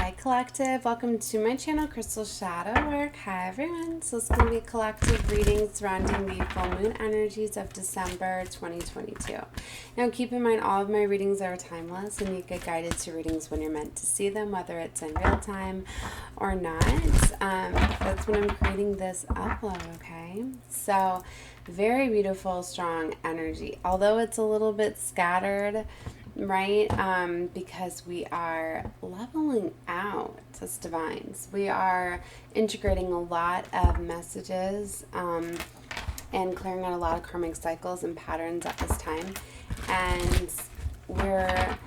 Hi Collective, welcome to my channel Crystal Shadow Work. Hi everyone. So it's going to be a collective reading surrounding the full moon energies of December 2022. Now keep in mind all of my readings are timeless and you get guided to readings when you're meant to see them, whether it's in real time or not. That's when I'm creating this upload, okay? So very beautiful, strong energy. Although it's a little bit scattered, right? Because we are leveling out as divines. We are integrating a lot of messages and clearing out a lot of karmic cycles and patterns at this time. And we're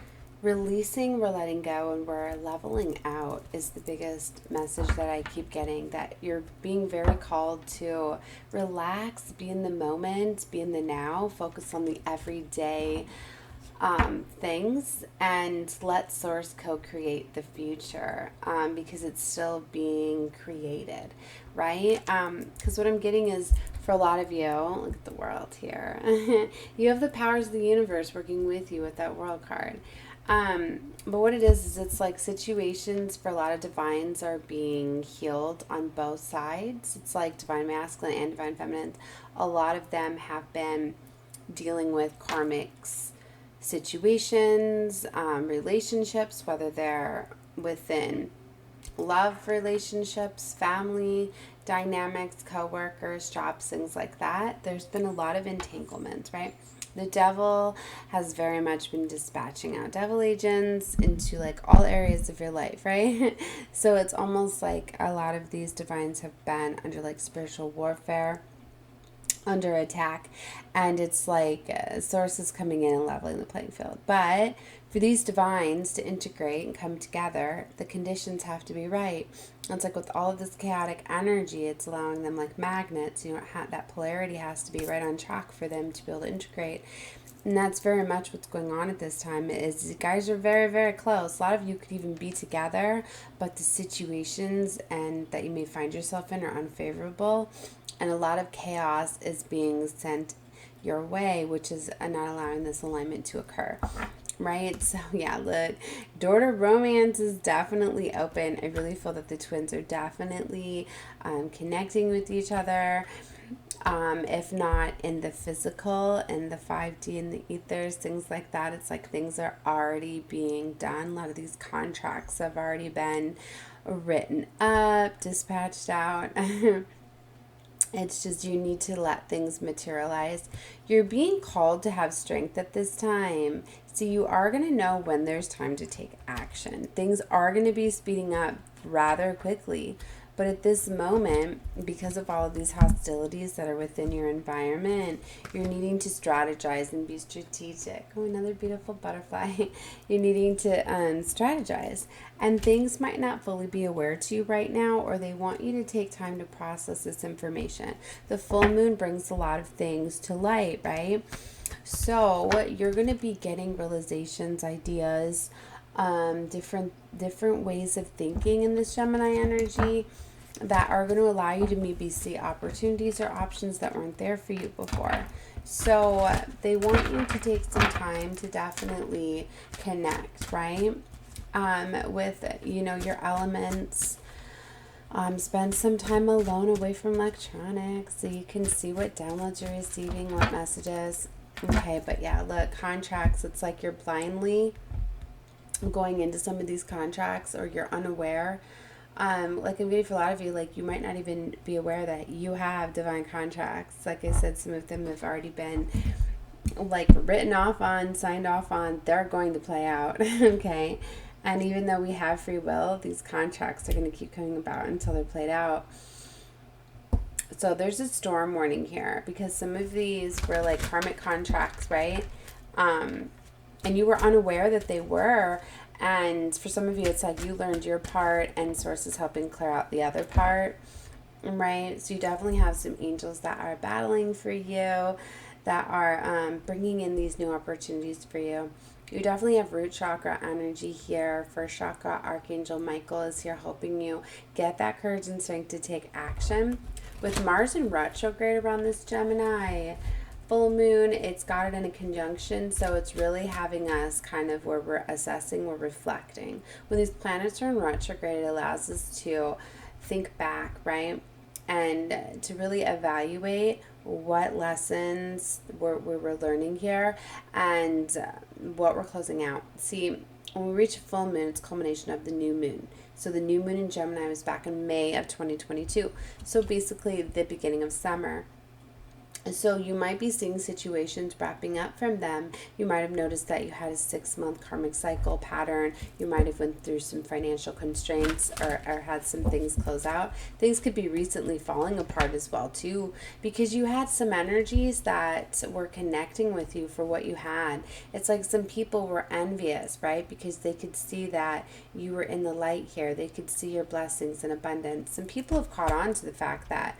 releasing, we're letting go, and we're leveling out is the biggest message that I keep getting, that you're being very called to relax, be in the moment, be in the now, focus on the everyday things, and let source co-create the future, because it's still being created, right? Because what I'm getting is, for a lot of you, look at the world here, you have the powers of the universe working with you with that world card. But what it is it's like situations for a lot of divines are being healed on both sides. It's like divine masculine and divine feminine. A lot of them have been dealing with karmics situations, relationships, whether they're within love relationships, family dynamics, co-workers, jobs, things like that. There's been a lot of entanglement, right? The devil has very much been dispatching out devil agents into like all areas of your life, right? So it's almost like a lot of these divines have been under like spiritual warfare, under attack, and it's like sources coming in and leveling the playing field. But for these divines to integrate and come together, the conditions have to be right. It's like with all of this chaotic energy, it's allowing them like magnets, that polarity has to be right on track for them to be able to integrate. And that's very much what's going on at this time. Is you guys are very, very close. A lot of you could even be together, but the situations and that you may find yourself in are unfavorable, and a lot of chaos is being sent your way, which is not allowing this alignment to occur, right? So yeah, look, door to romance is definitely open. I really feel that the twins are definitely connecting with each other. If not in the physical, in the 5D, in the ethers, things like that, it's like things are already being done. A lot of these contracts have already been written up, dispatched out. It's just you need to let things materialize. You're being called to have strength at this time. So you are going to know when there's time to take action. Things are going to be speeding up rather quickly. But at this moment, because of all of these hostilities that are within your environment, you're needing to strategize and be strategic. Oh, another beautiful butterfly. You're needing to strategize. And things might not fully be aware to you right now, or they want you to take time to process this information. The full moon brings a lot of things to light, right? So you're going to be getting realizations, ideas, different ways of thinking in this Gemini energy that are going to allow you to maybe see opportunities or options that weren't there for you before. So they want you to take some time to definitely connect, right? With, your elements. Spend some time alone away from electronics so you can see what downloads you're receiving, what messages. Okay, but yeah, look, contracts, it's like you're blindly going into some of these contracts, or you're unaware. Like I'm getting for a lot of you, like you might not even be aware that you have divine contracts. Like I said, some of them have already been like written off on, signed off on. They're going to play out. Okay. And even though we have free will, these contracts are going to keep coming about until they're played out. So there's a storm warning here, because some of these were like karmic contracts, right? And you were unaware that they were. And for some of you, it's like you learned your part and source is helping clear out the other part, right? So you definitely have some angels that are battling for you, that are bringing in these new opportunities for you. You definitely have root chakra energy here. First chakra, Archangel Michael is here helping you get that courage and strength to take action. With Mars in retrograde around this Gemini, full moon, it's got it in a conjunction, so it's really having us kind of where we're assessing, we're reflecting. When these planets are in retrograde, it allows us to think back, right? And to really evaluate what lessons we're learning here and what we're closing out. See, when we reach a full moon, it's a culmination of the new moon. So the new moon in Gemini was back in May of 2022. So basically the beginning of summer. So you might be seeing situations wrapping up from them. You might have noticed that you had a 6-month karmic cycle pattern. You might have went through some financial constraints or had some things close out. Things could be recently falling apart as well too, because you had some energies that were connecting with you for what you had. It's like some people were envious, right? Because they could see that you were in the light here. They could see your blessings and abundance. Some people have caught on to the fact that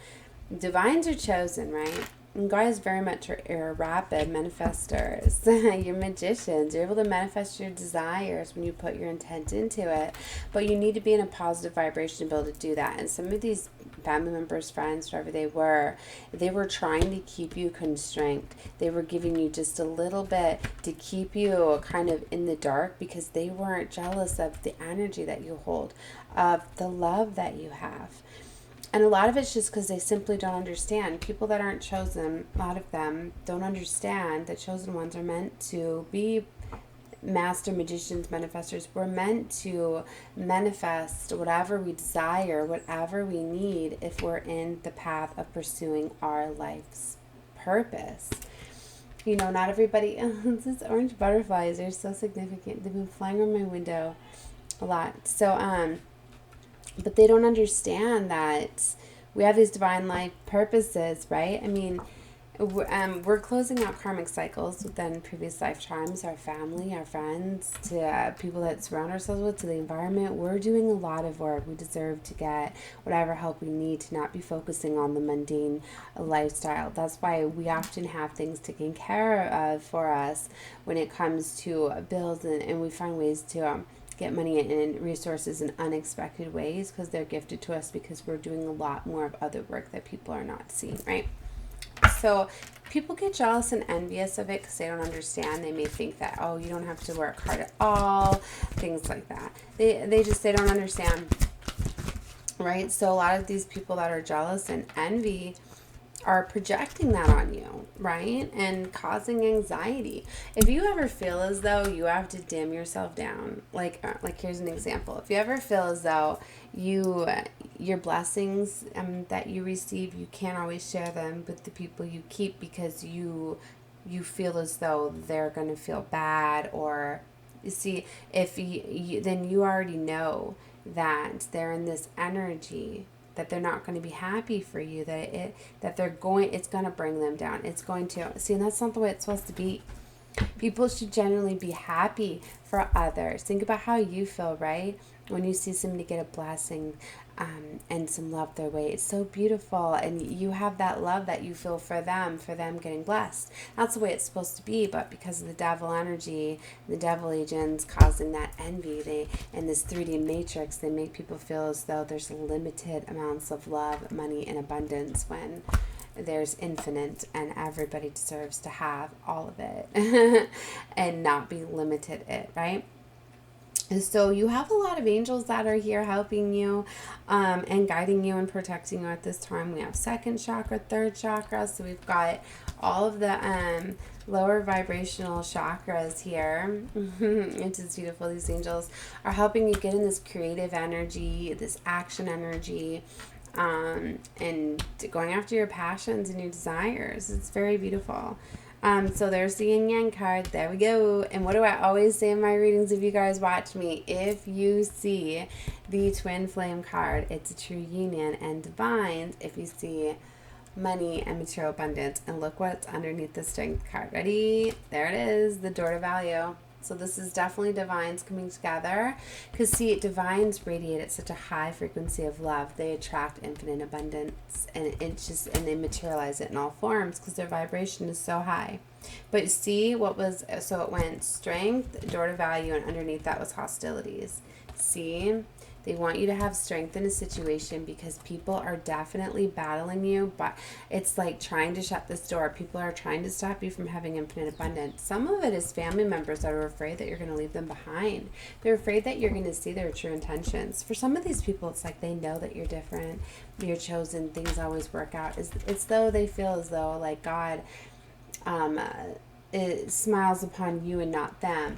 divines are chosen, right? And guys very much are rapid manifestors. You're magicians. You're able to manifest your desires when you put your intent into it. But you need to be in a positive vibration to be able to do that. And some of these family members, friends, whoever they were trying to keep you constrained. They were giving you just a little bit to keep you kind of in the dark because they weren't jealous of the energy that you hold, of the love that you have. And a lot of it's just because they simply don't understand. People that aren't chosen, a lot of them don't understand that chosen ones are meant to be master magicians, manifestors. We're meant to manifest whatever we desire, whatever we need, if we're in the path of pursuing our life's purpose. You know, not everybody, these orange butterflies are so significant. They've been flying around my window a lot. So, but they don't understand that we have these divine life purposes, right? I mean, we're closing out karmic cycles within previous lifetimes, our family, our friends, to people that surround ourselves with, to the environment. We're doing a lot of work. We deserve to get whatever help we need to not be focusing on the mundane lifestyle. That's why we often have things taken care of for us when it comes to bills, and we find ways to get money and resources in unexpected ways because they're gifted to us because we're doing a lot more of other work that people are not seeing, right? So people get jealous and envious of it because they don't understand. They may think that, oh, you don't have to work hard at all, things like that. They don't understand, right? So a lot of these people that are jealous and envy are projecting that on you, right? And causing anxiety. If you ever feel as though you have to dim yourself down, like here's an example. If you ever feel as though your blessings that you receive, you can't always share them with the people you keep because you feel as though they're going to feel bad, or you see, if you then you already know that they're in this energy that they're not going to be happy for you, it's going to bring them down. It's going to, see, and that's not the way it's supposed to be. People should generally be happy for others. Think about how you feel, right? When you see somebody get a blessing and some love their way. It's so beautiful. And you have that love that you feel for them getting blessed. That's the way it's supposed to be. But because of the devil energy, the devil agents causing that envy, in this 3D matrix, they make people feel as though there's limited amounts of love, money, and abundance when there's infinite, and everybody deserves to have all of it and not be limited it, right? And so you have a lot of angels that are here helping you and guiding you and protecting you at this time. We have second chakra, third chakra. So we've got all of the lower vibrational chakras here, which is beautiful. These angels are helping you get in this creative energy, this action energy, and going after your passions and your desires. It's very beautiful. So there's the yin yang card. There we go. And what do I always say in my readings if you guys watch me? If you see the twin flame card, it's a true union and divines. If you see money and material abundance, and look what's underneath the strength card. Ready? There it is, the door to value. So this is definitely divines coming together, because see, divines radiate at such a high frequency of love. They attract infinite abundance, and they materialize it in all forms because their vibration is so high. But see so it went strength, door to value, and underneath that was hostilities. See, They want you to have strength in a situation because people are definitely battling you, but it's like trying to shut this door. People are trying to stop you from having infinite abundance. Some of it is family members that are afraid that you're going to leave them behind. They're afraid that you're going to see their true intentions. For some of these people, it's like they know that you're different, you're chosen, things always work out. It's though they feel as though like God it smiles upon you and not them.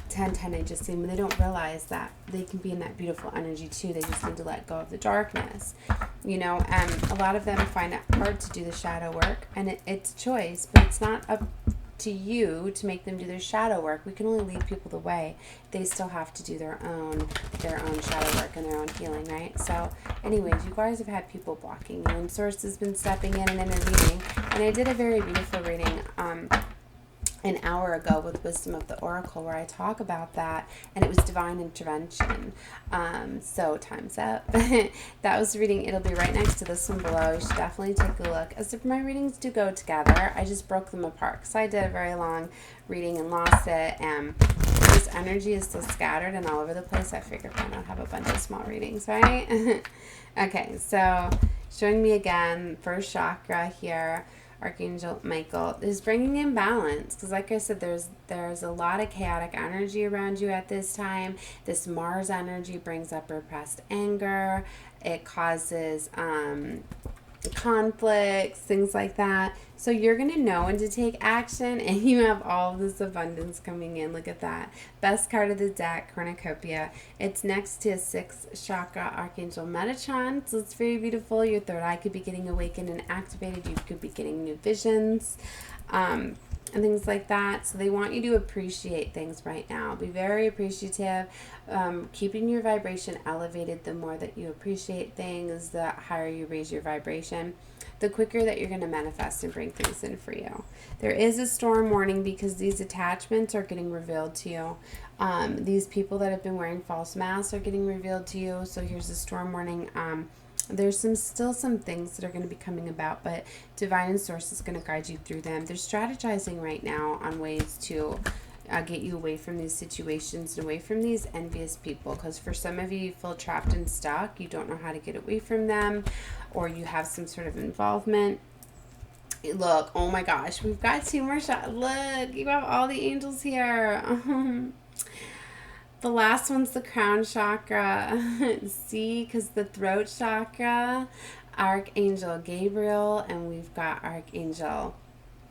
10-10, I just see them, and they don't realize that they can be in that beautiful energy too. They just need to let go of the darkness, you know. A lot of them find it hard to do the shadow work, and it's a choice, but it's not up to you to make them do their shadow work. We can only lead people the way. They still have to do their own shadow work and their own healing, right? So anyways, you guys have had people blocking you, and Source has been stepping in and intervening. And I did a very beautiful reading an hour ago with Wisdom of the Oracle where I talk about that, and it was divine intervention. So time's up. That was the reading. It'll be right next to this one below. You should definitely take a look. As if my readings do go together, I just broke them apart because I did a very long reading and lost it, and this energy is so scattered and all over the place. I figured why not have a bunch of small readings, right? Okay, so showing me again, first chakra here. Archangel Michael is bringing in balance, because like I said, there's a lot of chaotic energy around you at this time. This Mars energy brings up repressed anger. It causes conflicts, things like that. So you're going to know when to take action, and you have all of this abundance coming in. Look at that. Best card of the deck, Cornucopia. It's next to 6th chakra, Archangel Metatron. So it's very beautiful. Your third eye could be getting awakened and activated. You could be getting new visions. And things like that. So they want you to appreciate things right now. Be very appreciative. Keeping your vibration elevated. The more that you appreciate things, the higher you raise your vibration, the quicker that you're going to manifest and bring things in for you. There is a storm warning because these attachments are getting revealed to you. These people that have been wearing false masks are getting revealed to you. So here's a storm warning. There's still some things that are going to be coming about, but Divine and Source is going to guide you through them. They're strategizing right now on ways to get you away from these situations and away from these envious people, because for some of you, you feel trapped and stuck. You don't know how to get away from them, or you have some sort of involvement. Look, oh my gosh, we've got 2 more shots. Look, you have all the angels here. The last one's the crown chakra. See, because the throat chakra, Archangel Gabriel, and we've got Archangel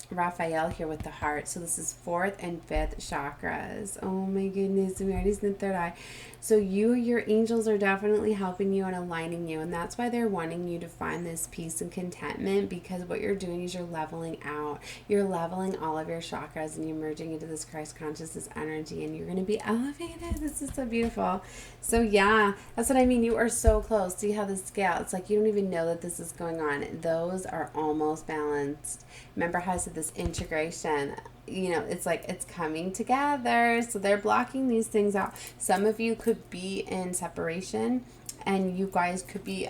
Raphael here with the heart. So this is 4th and 5th chakras. Oh my goodness, we already seen the third eye. So your angels are definitely helping you and aligning you, and that's why they're wanting you to find this peace and contentment, because what you're doing is you're leveling out. You're leveling all of your chakras, and you're merging into this Christ consciousness energy, and you're going to be elevated. This is so beautiful. So yeah, that's what I mean. You are so close. See how the scale, it's like you don't even know that this is going on. Those are almost balanced. Remember how I said this integration? You know, it's like it's coming together. So they're blocking these things out. Some of you could be in separation, and you guys could be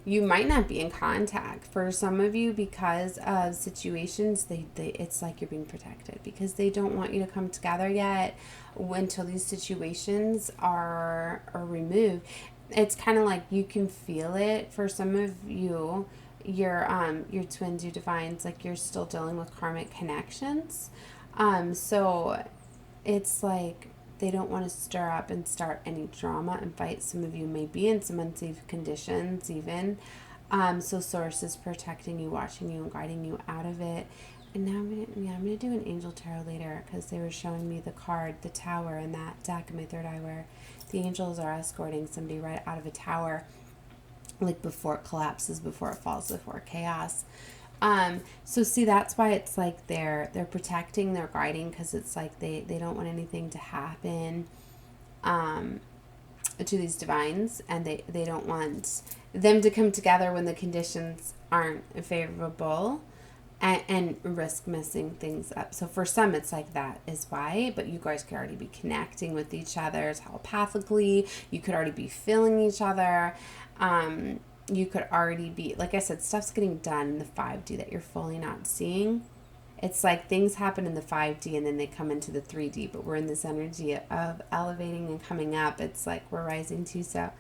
you might not be in contact. For some of you, because of situations, they it's like you're being protected, because they don't want you to come together yet until these situations are removed. It's kind of like you can feel it. For some of you, your twins, your divines, like you're still dealing with karmic connections. So it's like they don't want to stir up and start any drama and fight. Some of you may be in some unsafe conditions even. So Source is protecting you, watching you, and guiding you out of it. And now I'm gonna do an angel tarot later, because they were showing me the card, the tower, in that deck in my third eye, where the angels are escorting somebody right out of a tower, like before it collapses, before it falls, before chaos. So see, that's why it's like they're protecting, they're guiding, because it's like they don't want anything to happen to these divines, and they don't want them to come together when the conditions aren't favorable, and risk messing things up. So for some, it's like that is why, but you guys could already be connecting with each other telepathically. You could already be feeling each other. You could already be, like I said, stuff's getting done in the 5D that you're fully not seeing. It's like things happen in the 5D and then they come into the 3D, but we're in this energy of elevating and coming up. It's like we're rising too. So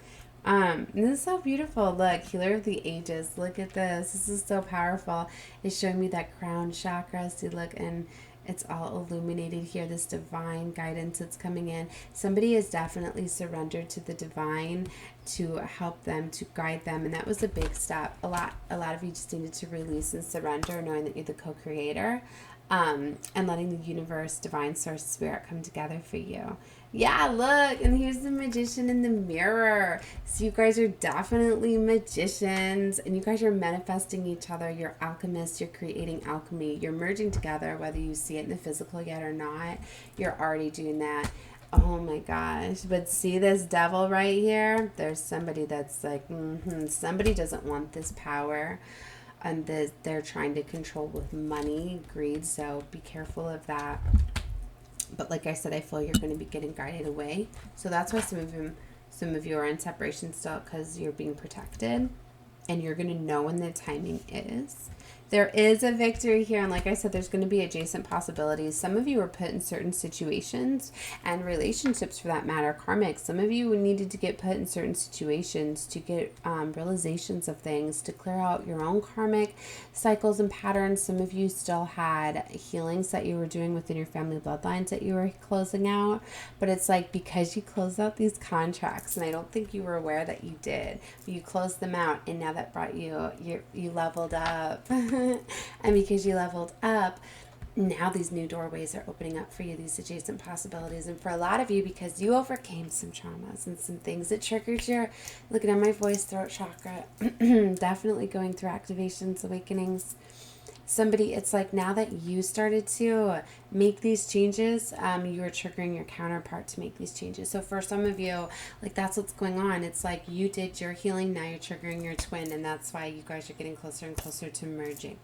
this is so beautiful. Look, healer of the ages. Look at this. This is so powerful. It's showing me that crown chakra. See, look, and it's all illuminated here. This divine guidance that's coming in. Somebody is definitely surrendered to the divine to help them, to guide them, and that was a big step. A lot of you just needed to release and surrender, knowing that you're the co-creator, and letting the universe, divine source, spirit come together for you. Yeah, look, and here's the magician in the mirror. So you guys are definitely magicians, and you guys are manifesting each other. You're alchemists. You're creating alchemy. You're merging together, whether you see it in the physical yet or not. You're already doing that. Oh my gosh. But see this devil right here? There's somebody that's like, somebody doesn't want this power. And they're trying to control with money, greed. So be careful of that. But like I said, I feel you're going to be getting guided away. So that's why some of you are in separation still, because you're being protected. And you're going to know when the timing is. There is a victory here, and like I said, there's going to be adjacent possibilities. Some of you were put in certain situations and relationships, for that matter, karmic. Some of you needed to get put in certain situations to get realizations of things, to clear out your own karmic cycles and patterns. Some of you still had healings that you were doing within your family bloodlines that you were closing out. But it's like, because you closed out these contracts, and I don't think you were aware that you did, but you closed them out, and now that brought you leveled up. And because you leveled up, now these new doorways are opening up for you, these adjacent possibilities. And for a lot of you, because you overcame some traumas and some things that triggered your, looking at my voice, throat chakra, definitely going through activations, awakenings. Somebody, it's like now that you started to make these changes, you are triggering your counterpart to make these changes. So for some of you, like that's what's going on. It's like you did your healing, now you're triggering your twin, and that's why you guys are getting closer and closer to merging.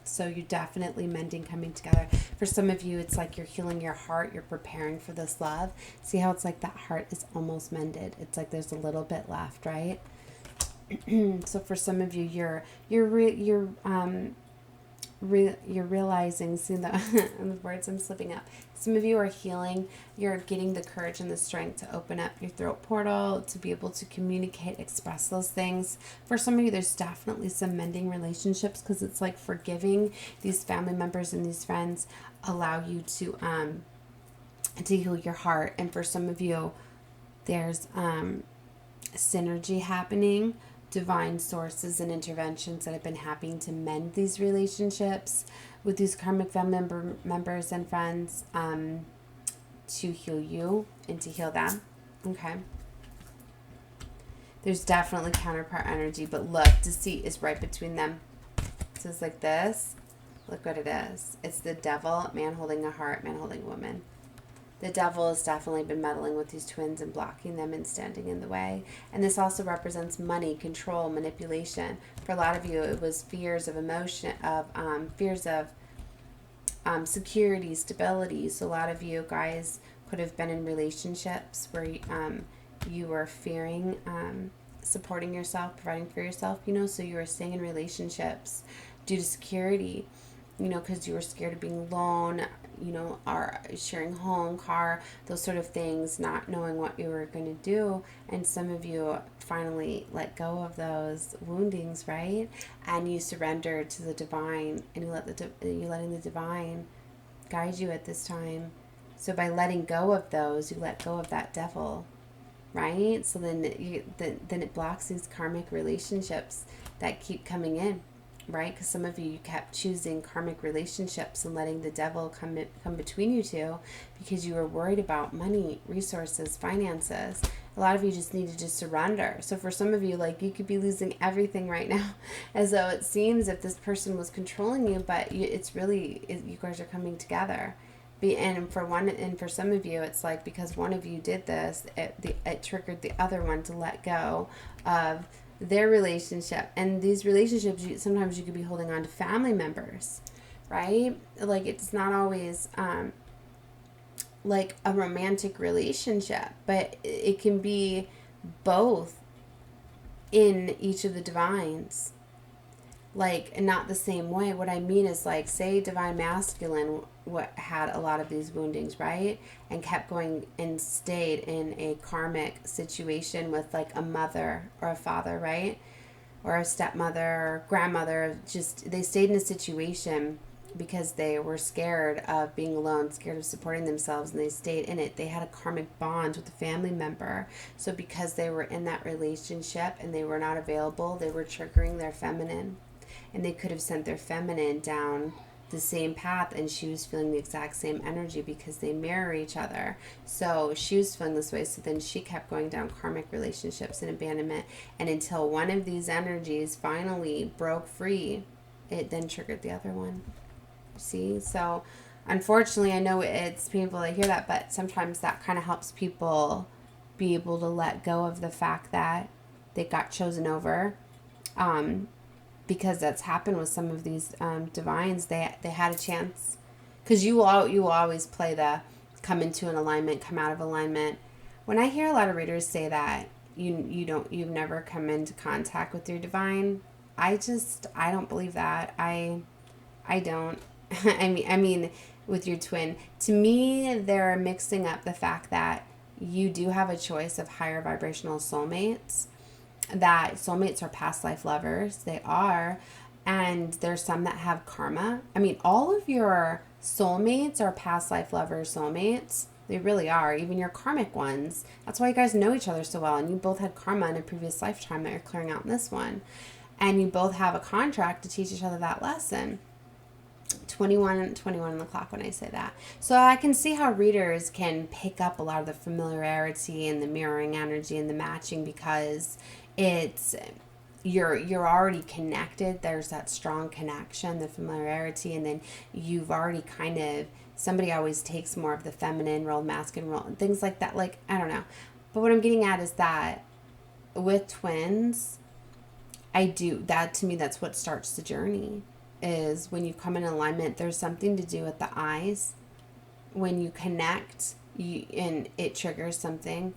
So you're definitely mending, coming together. For some of you, it's like you're healing your heart. You're preparing for this love. See how it's like that heart is almost mended. It's like there's a little bit left, right? So for some of you, you're realizing, see the words I'm slipping up. Some of you are healing. You're getting the courage and the strength to open up your throat portal, to be able to communicate, express those things. For some of you, there's definitely some mending relationships, because it's like forgiving these family members and these friends allow you to heal your heart. And for some of you, there's synergy happening, divine sources and interventions that have been happening to mend these relationships with these karmic family members and friends, to heal you and to heal them. Okay. There's definitely counterpart energy, but look, deceit is right between them. So it's like this. Look what it is. It's the devil, man holding a heart, man holding a woman. The devil has definitely been meddling with these twins and blocking them and standing in the way. And this also represents money, control, manipulation. For a lot of you, it was fears of emotion, fears of security, stability. So a lot of you guys could have been in relationships where you were fearing supporting yourself, providing for yourself, so you were staying in relationships due to security, because you were scared of being alone, or sharing home, car, those sort of things, not knowing what you were going to do. And some of you finally let go of those woundings, right? And you surrender to the divine, and you're letting the divine guide you at this time. So by letting go of those, you let go of that devil, right? So then it blocks these karmic relationships that keep coming in. Right? Because some of you kept choosing karmic relationships and letting the devil come between you two because you were worried about money, resources, finances. A lot of you just needed to surrender. So for some of you, like, you could be losing everything right now, as though it seems if this person was controlling you, but it's really, you guys are coming together. And for some of you, it's like because one of you did this, it triggered the other one to let go of their relationship. And these relationships, sometimes you could be holding on to family members, right? Like, it's not always like a romantic relationship, but it can be both in each of the divines. like not the same way. What I mean is, like, say divine masculine what had a lot of these woundings, right, and kept going and stayed in a karmic situation with like a mother or a father, right, or a stepmother or grandmother. Just they stayed in a situation because they were scared of being alone, scared of supporting themselves, and they stayed in it. They had a karmic bond with a family member. So because they were in that relationship and they were not available, they were triggering their feminine. And they could have sent their feminine down the same path, and she was feeling the exact same energy because they mirror each other. So she was feeling this way, so then she kept going down karmic relationships and abandonment, and until one of these energies finally broke free, it then triggered the other one. See? So unfortunately, I know it's painful to hear that, but sometimes that kind of helps people be able to let go of the fact that they got chosen over. Because that's happened with some of these divines. They had a chance, because you will always play the come into an alignment, come out of alignment. When I hear a lot of readers say that you've never come into contact with your divine, I don't believe that. I don't. I mean, with your twin, to me, they're mixing up the fact that you do have a choice of higher vibrational soulmates. That soulmates are past life lovers. They are. And there's some that have karma. I mean, all of your soulmates are past life lovers, soulmates. They really are. Even your karmic ones. That's why you guys know each other so well. And you both had karma in a previous lifetime that you're clearing out in this one. And you both have a contract to teach each other that lesson. 21 on the clock when I say that. So I can see how readers can pick up a lot of the familiarity and the mirroring energy and the matching, because it's you're already connected. There's that strong connection, the familiarity, and then you've already kind of, somebody always takes more of the feminine role, masculine role, and things like that. Like, I don't know. But what I'm getting at is that with twins, that to me, that's what starts the journey. Is when you come in alignment, there's something to do with the eyes. When you connect, and it triggers something,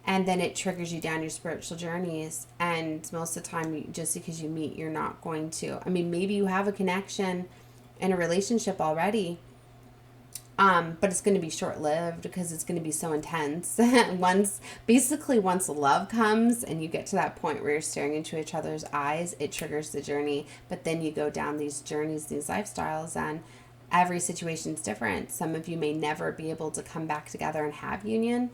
and then it triggers you down your spiritual journeys. And most of the time, just because you meet, you're not going to. I mean, maybe you have a connection in a relationship already, but it's going to be short-lived because it's going to be so intense. once love comes and you get to that point where you're staring into each other's eyes, it triggers the journey. But then you go down these journeys, these lifestyles, and every situation is different. Some of you may never be able to come back together and have union.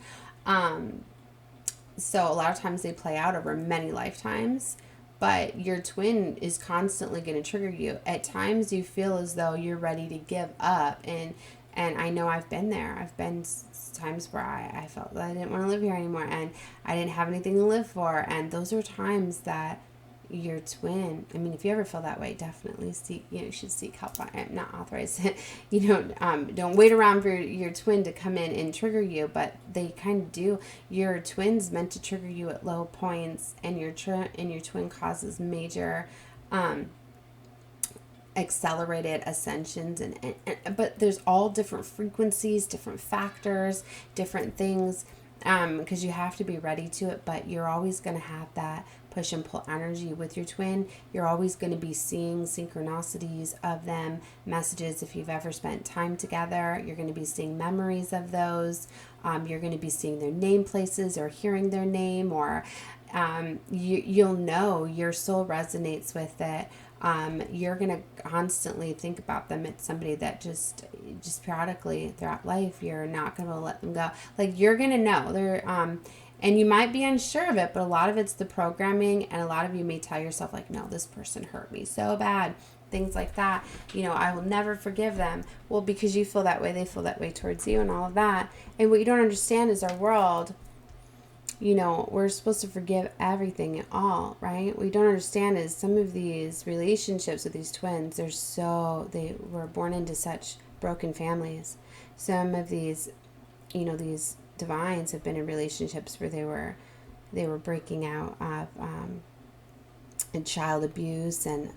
So a lot of times they play out over many lifetimes. But your twin is constantly going to trigger you. At times you feel as though you're ready to give up, and I know I've been there. I've been times where I felt that I didn't want to live here anymore, and I didn't have anything to live for. And those are times that your twin, I mean, if you ever feel that way, definitely you should seek help. I'm not authorized. Don't wait around for your twin to come in and trigger you, but they kind of do. Your twin's meant to trigger you at low points, and your twin causes major accelerated ascensions, and but there's all different frequencies, different factors, different things, because you have to be ready to it. But you're always going to have that push and pull energy with your twin. You're always going to be seeing synchronicities of them, messages. If you've ever spent time together, you're going to be seeing memories of those. You're going to be seeing their name places or hearing their name, or you'll know your soul resonates with it. You're going to constantly think about them. It's somebody that just periodically throughout life, you're not going to let them go. Like, you're going to know they're, and you might be unsure of it, but a lot of it's the programming, and a lot of you may tell yourself, like, no, this person hurt me so bad, things like that. I will never forgive them. Well, because you feel that way, they feel that way towards you, and all of that. And what you don't understand is our world, we're supposed to forgive everything and all, right? What you don't understand is some of these relationships with these twins, they were born into such broken families. Some of these, these divines have been in relationships where they were breaking out of child abuse and,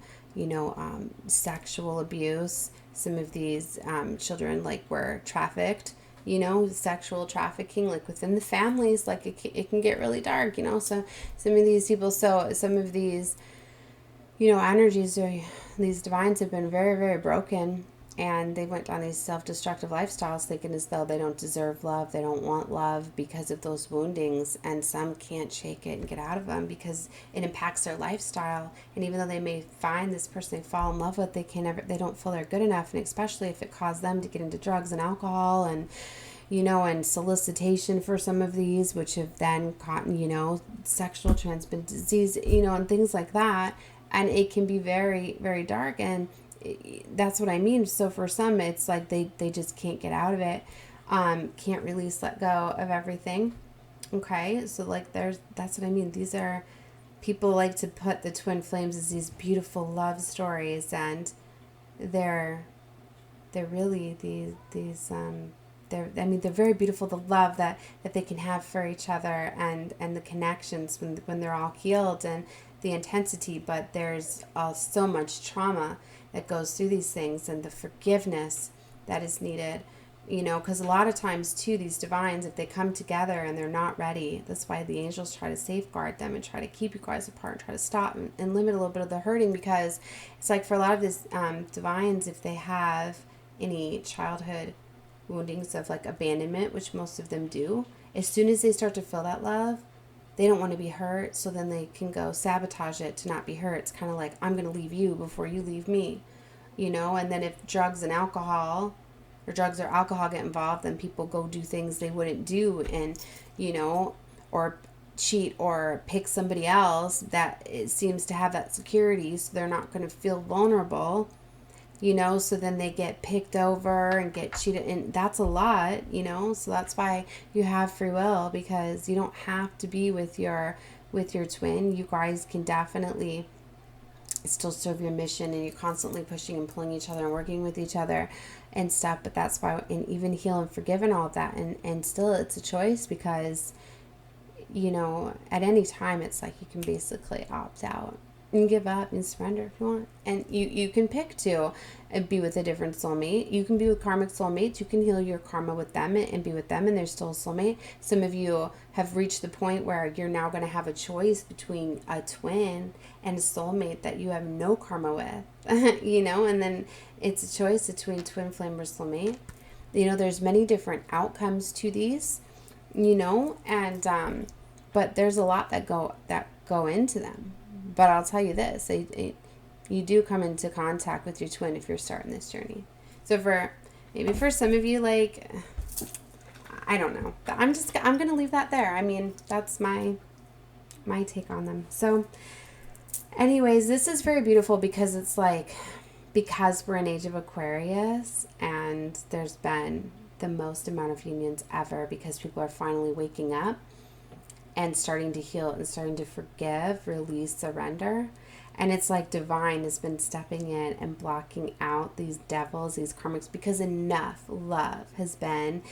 sexual abuse. Some of these children, like, were trafficked. Sexual trafficking, like, within the families, like, it can get really dark, so some of these people, so some of these, energies are, these divines have been very, very broken, and they went down these self-destructive lifestyles thinking as though they don't deserve love, they don't want love because of those woundings, and some can't shake it and get out of them because it impacts their lifestyle. And even though they may find this person they fall in love with, they don't feel they're good enough, and especially if it caused them to get into drugs and alcohol and and solicitation for some of these, which have then caught, sexual transmitted disease, and things like that. And it can be very, very dark. And that's what I mean. So for some, it's like they just can't get out of it, can't release, let go of everything. Okay, so like that's what I mean. These are people like to put the twin flames as these beautiful love stories, and they're really these they're very beautiful. The love that they can have for each other, and the connections when they're all healed, and the intensity. But there's so much trauma that goes through these things, and the forgiveness that is needed. Because a lot of times too, these divines, if they come together and they're not ready, that's why the angels try to safeguard them and try to keep you guys apart and try to stop and limit a little bit of the hurting. Because it's like for a lot of these divines, if they have any childhood woundings of like abandonment, which most of them do, as soon as they start to feel that love, they don't want to be hurt, so then they can go sabotage it to not be hurt. It's kind of like, I'm going to leave you before you leave me, and then if drugs or alcohol get involved, then people go do things they wouldn't do, and or cheat or pick somebody else that it seems to have that security, so they're not going to feel vulnerable. So then they get picked over and get cheated, and that's a lot, so that's why you have free will, because you don't have to be with your twin. You guys can definitely still serve your mission, and you're constantly pushing and pulling each other and working with each other and stuff. But that's why, and even heal and forgive and all of that, and still it's a choice, because at any time it's like you can basically opt out and give up and surrender if you want. And you can pick to be with a different soulmate. You can be with karmic soulmates. You can heal your karma with them and be with them, and they're still a soulmate. Some of you have reached the point where you're now going to have a choice between a twin and a soulmate that you have no karma with, and then it's a choice between twin flame or soulmate. There's many different outcomes to these, and but there's a lot that go into them. But I'll tell you this, you do come into contact with your twin if you're starting this journey. So for some of you, like, I don't know. I'm going to leave that there. I mean, that's my take on them. So anyways, this is very beautiful, because it's like, because we're in Age of Aquarius, and there's been the most amount of unions ever, because people are finally waking up and starting to heal and starting to forgive, release, surrender. And it's like divine has been stepping in and blocking out these devils, these karmics, because enough love has been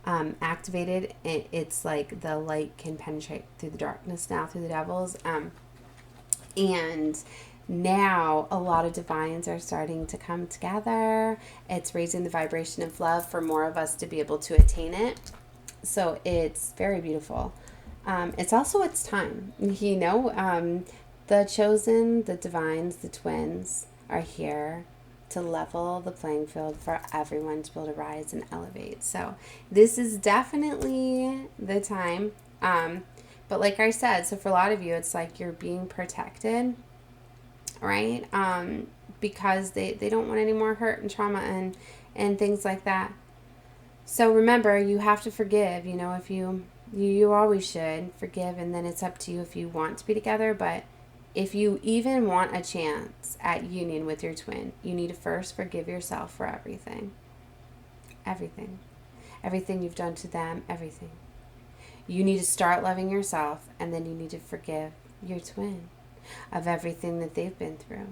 activated. It's like the light can penetrate through the darkness now, through the devils. And now a lot of divines are starting to come together. It's raising the vibration of love for more of us to be able to attain it. So it's very beautiful. It's also its time, the chosen, the divines, the twins are here to level the playing field for everyone to be able to rise and elevate. So this is definitely the time. But like I said, so for a lot of you, it's like you're being protected, right? Because they don't want any more hurt and trauma and things like that. So remember, you have to forgive, if you always should forgive, and then it's up to you if you want to be together. But if you even want a chance at union with your twin, you need to first forgive yourself for everything. Everything you've done to them, everything. You need to start loving yourself, and then you need to forgive your twin of everything that they've been through.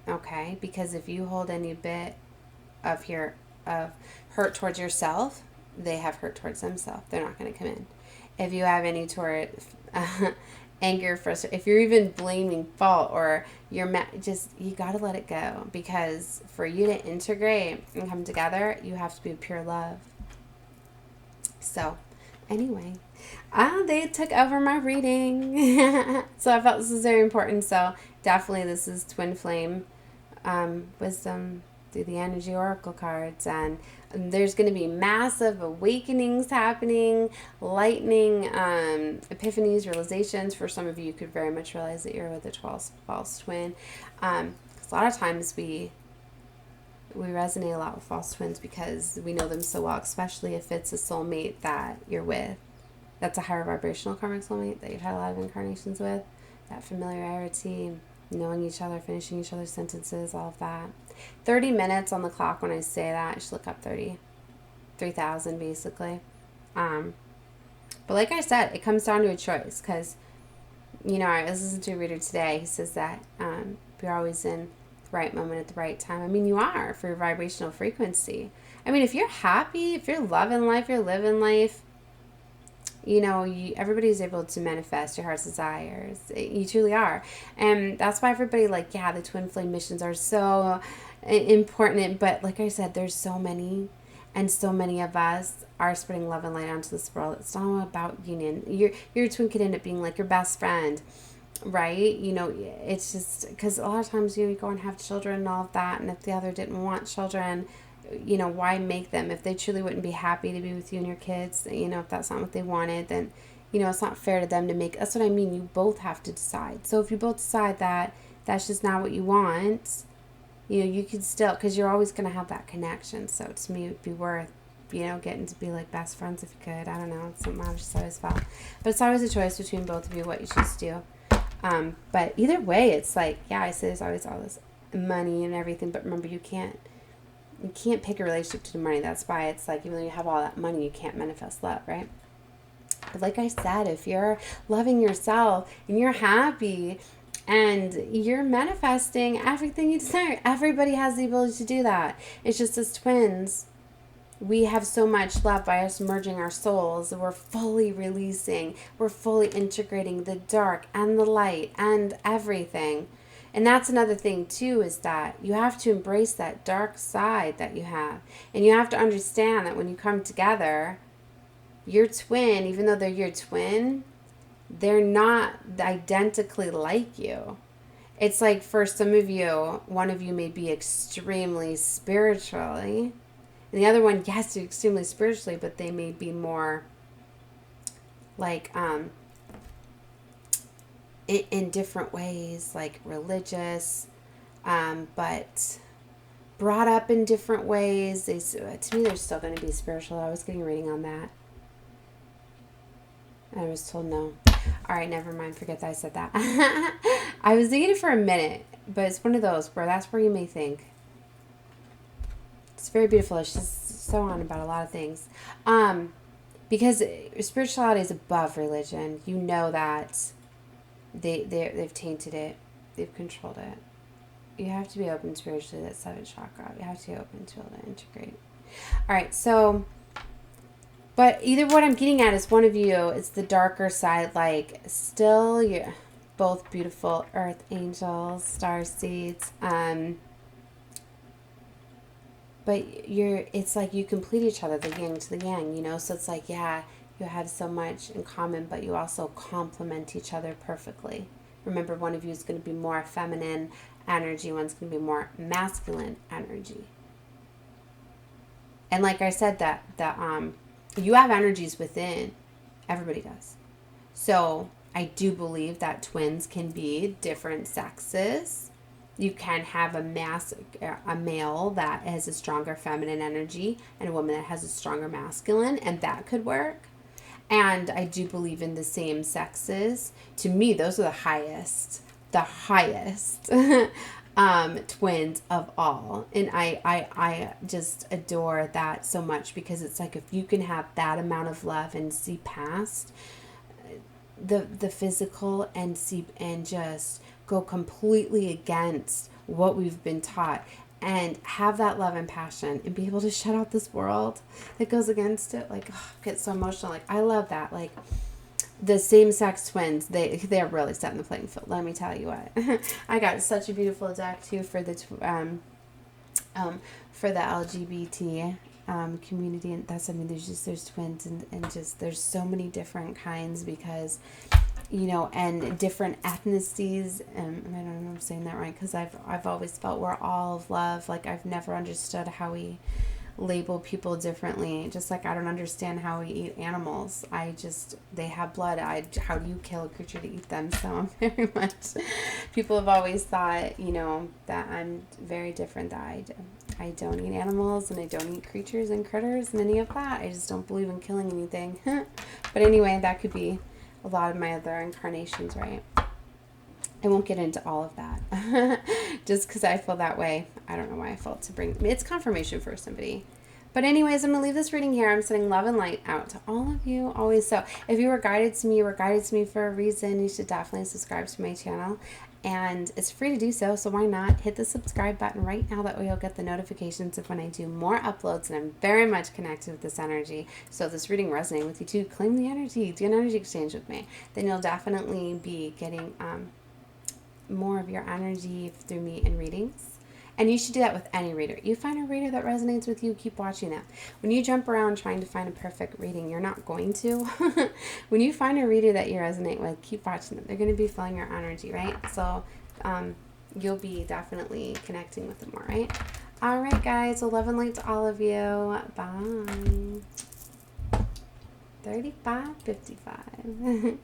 Okay? Because if you hold any bit of hurt towards yourself, they have hurt towards themselves. They're not going to come in. If you have any toward anger, frustration, if you're even blaming fault, or you're you got to let it go, because for you to integrate and come together, you have to be pure love. So anyway, They took over my reading. So I felt this was very important. So definitely this is Twinflame wisdom through the energy oracle cards, and there's going to be massive awakenings happening, lightning epiphanies, realizations. For some of you, you could very much realize that you're with a 12th false twin. 'Cause a lot of times we resonate a lot with false twins because we know them so well, especially if it's a soulmate that you're with. That's a higher vibrational karmic soulmate that you've had a lot of incarnations with. That familiarity, knowing each other, finishing each other's sentences, all of that. 30 minutes on the clock when I say that. I should look up 3,000 basically. But like I said, it comes down to a choice because, you know, I was listening to a reader today. He says that you're always in the right moment at the right time. I mean, you are for your vibrational frequency. I mean, if you're happy, if you're loving life, you're living life, you know, everybody's able to manifest your heart's desires. You truly are. And that's why everybody, like, yeah, the twin flame missions are so important. But like I said, there's so many, and so many of us are spreading love and light onto this world. It's not all about union. Your twin could end up being like your best friend, right? You know, it's just because a lot of times you go and have children and all of that. And if the other didn't want children, you know, why make them? If they truly wouldn't be happy to be with you and your kids, you know, if that's not what they wanted, then, you know, it's not fair to them to make. That's what I mean. You both have to decide. So if you both decide that that's just not what you want, you know, you can still, because you're always going to have that connection. So to me, it would be worth, you know, getting to be like best friends if you could. I don't know. It's something I've just always felt. But it's always a choice between both of you what you choose to do. But either way, it's like, yeah, I say there's always all this money and everything. But remember, you can't pick a relationship to the money. That's why it's like, even though you have all that money, you can't manifest love, right? But like I said, if you're loving yourself and you're happy and you're manifesting everything you desire, everybody has the ability to do that. It's just as twins, we have so much love by us merging our souls. We're fully releasing, we're fully integrating the dark and the light and everything. And that's another thing too, is that you have to embrace that dark side that you have. And you have to understand that when you come together, your twin, even though they're your twin, they're not identically like you. It's like for some of you, one of you may be extremely spiritually, and the other one, yes, you're extremely spiritually, but they may be more like in different ways, like religious, but brought up in different ways. To me, they're still going to be spiritual. I was getting a reading on that. I was told no. All right, never mind. Forget that I said that. I was thinking it for a minute, but it's one of those where that's where you may think. It's very beautiful. It's just so on about a lot of things. Because spirituality is above religion. You know that they've tainted it. They've controlled it. You have to be open spiritually, that 7th chakra. You have to be open to be able to integrate. All right, so, but either what I'm getting at is one of you, it's the darker side, like still you're both beautiful earth angels, starseeds, but it's like you complete each other, the yin to the yang, you know? So it's like, yeah, you have so much in common, but you also complement each other perfectly. Remember, one of you is going to be more feminine energy, one's going to be more masculine energy. And like I said, that you have energies within. Everybody does. So I do believe that twins can be different sexes. You can have a male that has a stronger feminine energy and a woman that has a stronger masculine, and that could work. And I do believe in the same sexes. To me, those are the highest twins of all. And I just adore that so much, because it's like if you can have that amount of love and see past the physical and just go completely against what we've been taught and have that love and passion and be able to shut out this world that goes against it. Like, oh, I get so emotional. Like, I love that. Like, the same-sex twins, they're really setting the playing field. Let me tell you what. I got such a beautiful deck too for the LGBT community, and that's, I mean, there's twins, and just there's so many different kinds, because and different ethnicities, and I don't know if I'm saying that right, because I've always felt we're all of love. Like, I've never understood how we label people differently, just like I don't understand how we eat animals. They have blood. How do you kill a creature to eat them? So I'm very much, people have always thought, that I'm very different, that I don't eat animals, and I don't eat creatures and critters and any of that. I just don't believe in killing anything. But anyway, that could be a lot of my other incarnations, right? I won't get into all of that. Just because I feel that way. I don't know why I felt to bring, it's confirmation for somebody. But anyways, I'm going to leave this reading here. I'm sending love and light out to all of you always. So if you were guided to me, you were guided to me for a reason. You should definitely subscribe to my channel. And it's free to do so, so why not hit the subscribe button right now? That way you'll get the notifications of when I do more uploads, and I'm very much connected with this energy. So if this reading resonates with you too, claim the energy, do an energy exchange with me. Then you'll definitely be getting more of your energy through me in readings. And you should do that with any reader. You find a reader that resonates with you, keep watching them. When you jump around trying to find a perfect reading, you're not going to. When you find a reader that you resonate with, keep watching them. They're going to be feeling your energy, right? So you'll be definitely connecting with them more, right? All right, guys. Well, love and light to all of you. Bye. 35:55.